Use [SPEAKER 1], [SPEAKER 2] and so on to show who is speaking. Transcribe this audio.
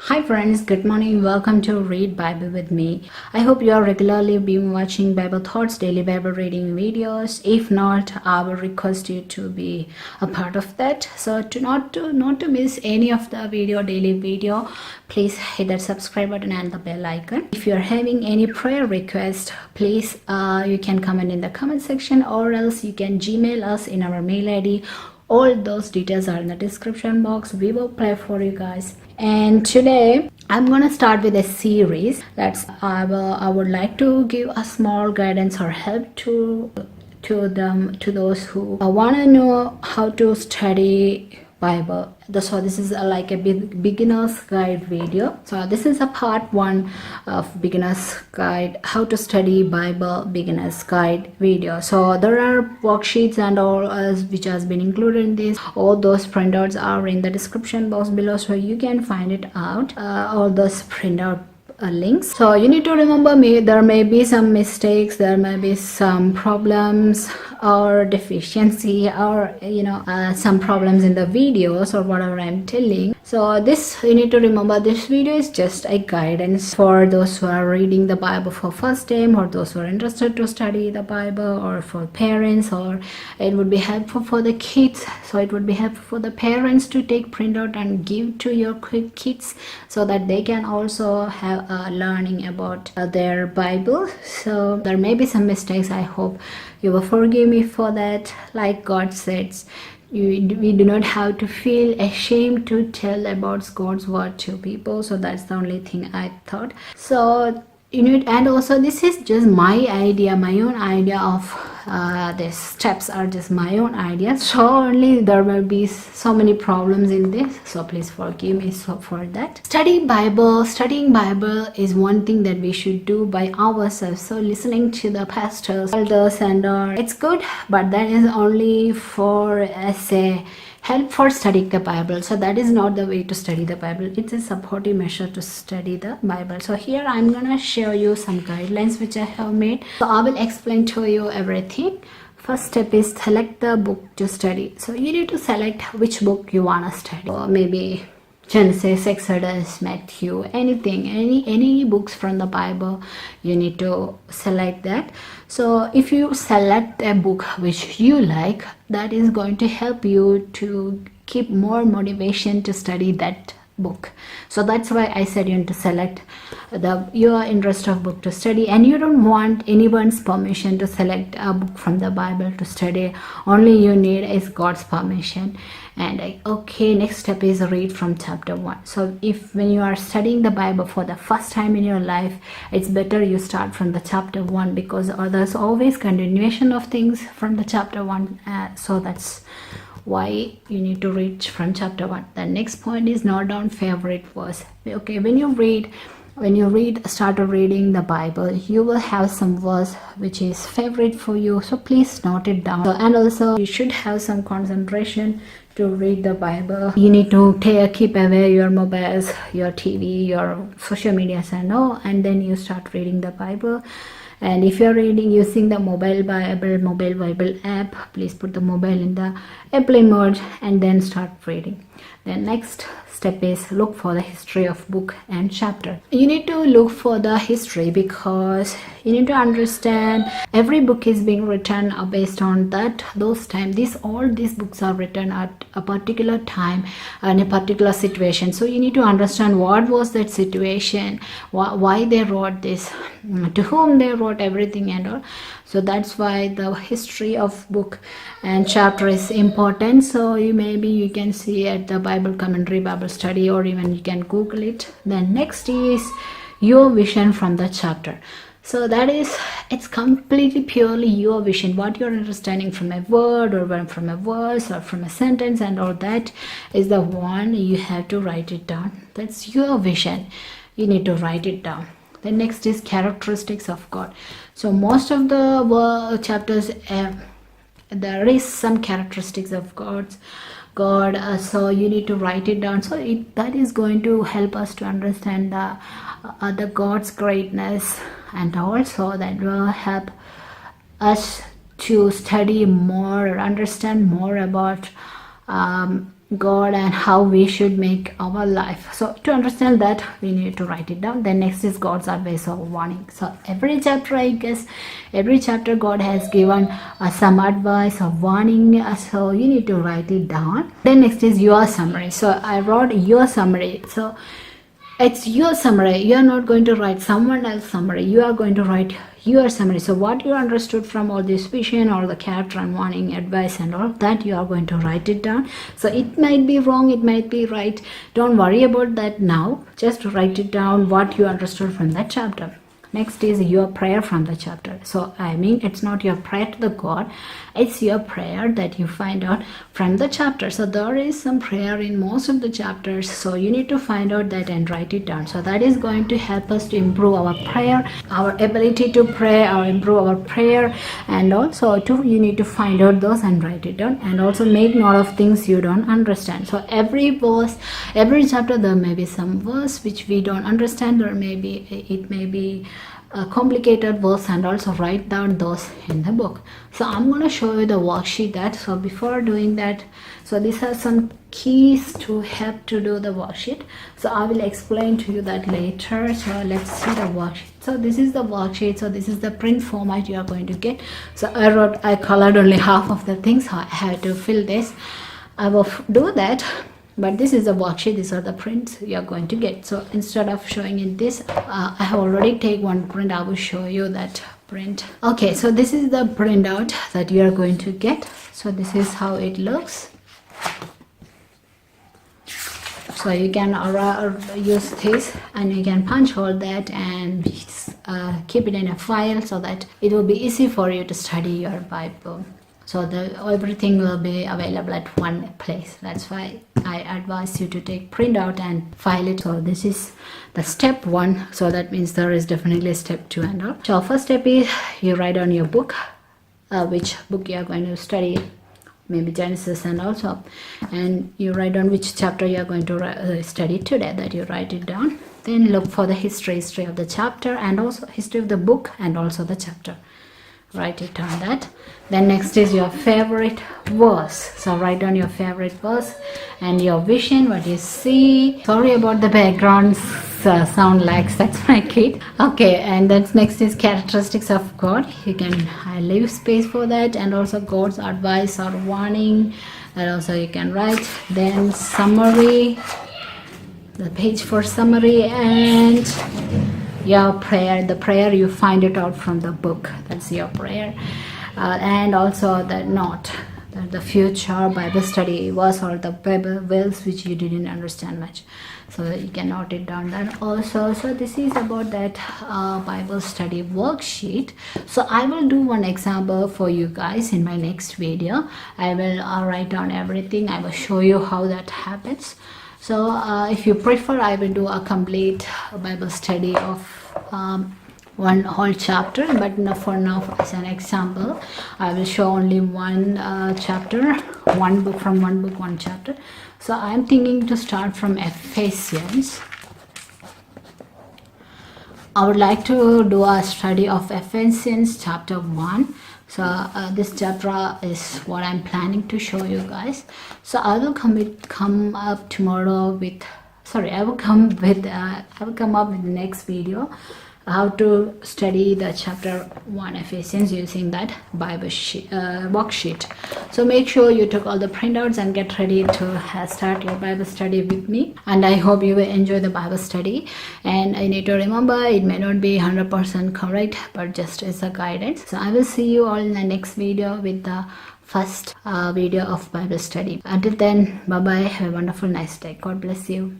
[SPEAKER 1] Hi friends, good morning. Welcome to Read Bible with me. I hope you are regularly been watching Bible Thoughts, daily Bible reading videos. If not, I will request you to be a part of that. So not to miss any of the daily video, please hit that subscribe button and the bell icon. If you are having any prayer request, please you can comment in the comment section, or else you can Gmail us in our mail ID. All those details are in the description box. We will pray for you guys. And today I'm gonna start with a series that's I would like to give a small guidance or help to those who want to know how to study Bible. So this is like a beginner's guide video. So this is a part 1 of beginner's guide, how to study Bible beginner's guide video. So there are worksheets and all which has been included in this. All those printouts are in the description box below, so you can find it out. All those printout links. So you need to remember there may be some mistakes, there may be some problems or deficiency, or some problems in the videos or whatever I'm telling. So this, you need to remember, this video is just a guidance for those who are reading the Bible for first time, or those who are interested to study the Bible, or for parents, or it would be helpful for the kids. So it would be helpful for the parents to take printout and give to your kids, so that they can also have learning about their Bible. So there may be some mistakes. I hope you will forgive me for that. Like God says, we do not have to feel ashamed to tell about God's word to people. So that's the only thing I thought. So and also this is just my idea, my own idea of the steps are just my own ideas. So only there will be so many problems in this, so please forgive me for that. Studying Bible is one thing that we should do by ourselves. So listening to the pastors, elders and it's good, but that is only for as a help for studying the Bible. So that is not the way to study the Bible. It's a supportive measure to study the Bible. So here I'm gonna show you some guidelines which I have made. So I will explain to you everything. First step is select the book to study. So you need to select which book you wanna study, or maybe Genesis, Exodus, Matthew, anything, any books from the Bible. You need to select that. So if you select a book which you like, that is going to help you to keep more motivation to study that book. So that's why I said you need to select your interest of book to study, and you don't want anyone's permission to select a book from the Bible to study. Only you need is God's permission. And okay, next step is read from chapter 1. So when you are studying the Bible for the first time in your life, it's better you start from the chapter 1, because there's always continuation of things from the chapter 1. So that's why you need to read from chapter 1. The next point is note down favorite verse. Okay, when you started reading the Bible, you will have some verse which is favorite for you, so please note it down. And also you should have some concentration to read the Bible. You need to keep away your mobiles, your TV, your social medias and all, and then you start reading the Bible. And if you're reading using the mobile Bible app, please put the mobile in the airplane mode and then start reading. Then next step is look for the history of book and chapter. You need to look for the history, because you need to understand every book is being written based on those time. All these books are written at a particular time and a particular situation. So you need to understand what was that situation, why they wrote this, to whom they wrote everything and all. So that's why the history of book and chapter is important. So you can see at the Bible commentary, Bible study, or even you can Google it. Then next is your vision from the chapter. So it's completely purely your vision, what you're understanding from a word or from a verse or from a sentence, and all that is the one you have to write it down. That's your vision. You need to write it down. The next is characteristics of God. So most of the chapters, there is some characteristics of God. So you need to write it down. So that is going to help us to understand the God's greatness, and also that will help us to study more or understand more about God and how we should make our life. So to understand that, we need to write it down. Then next is God's advice or warning. So every chapter, I guess, every chapter God has given some advice or warning. So you need to write it down. Then next is your summary. So I wrote your summary. So it's your summary. You are not going to write someone else's summary. You are going to write your summary. So what you understood from all this vision or the character and warning, advice and all that, you are going to write it down. So it might be wrong, it might be right. Don't worry about that now. Just write it down what you understood from that chapter. Next is your prayer from the chapter. So I mean, it's not your prayer to the God, it's your prayer that you find out from the chapter. So there is some prayer in most of the chapters, so you need to find out that and write it down. So that is going to help us to improve our prayer, our ability to pray, or improve our prayer. And also you need to find out those and write it down, and also make note of things you don't understand. So every verse, every chapter, there may be some verse which we don't understand, or maybe it may be a complicated verse, and also write down those in the book. So I'm going to show you the worksheet that. So before doing that, so these are some keys to help to do the worksheet. So I will explain to you that later. So let's see the worksheet. So this is the worksheet. So this is the print format you are going to get. So I colored only half of the things. So I had to fill this. I will do that. But this is the worksheet. These are the prints you are going to get. So instead of showing in this, I have already taken one print. I will show you that print. Okay, so this is the printout that you are going to get. So this is how it looks. So you can use this, and you can punch hole that and keep it in a file, so that it will be easy for you to study your Bible. So everything will be available at one place. That's why I advise you to take printout and file it. So this is the step 1. So that means there is definitely step 2 and all. So first step is you write on your book, which book you are going to study, maybe Genesis and also, and you write down which chapter you are going to study today, that you write it down. Then look for the history of the chapter, and also history of the book, and also the chapter. Write it on that. Then next is your favorite verse. So write down your favorite verse and your vision, what you see. Sorry about the background sound lags, that's my kid. Okay, and then next is characteristics of God. You can leave space for that, and also God's advice or warning, that also you can write. Then summary, the page for summary, and your prayer, the prayer you find it out from the book, that's your prayer. And also the note, the future Bible study verse or the Bible verse which you didn't understand much, so you can note it down then also. So this is about that Bible study worksheet. So I will do one example for you guys in my next video. I will write down everything. I will show you how that happens. So if you prefer, I will do a complete Bible study of one whole chapter, but for now, as an example, I will show only one chapter, one book, from one book, one chapter. So I am thinking to start from Ephesians. I would like to do a study of Ephesians chapter 1. So this chapter is what I'm planning to show you guys. So I will come up tomorrow with, sorry, I will come up with the next video, how to study the chapter 1 Ephesians using that Bible worksheet. So make sure you took all the printouts and get ready to start your Bible study with me. And I hope you will enjoy the Bible study. And I need to remember, it may not be 100% correct, but just as a guidance. So I will see you all in the next video with the first video of Bible study. Until then, bye bye. Have a wonderful nice day. God bless you.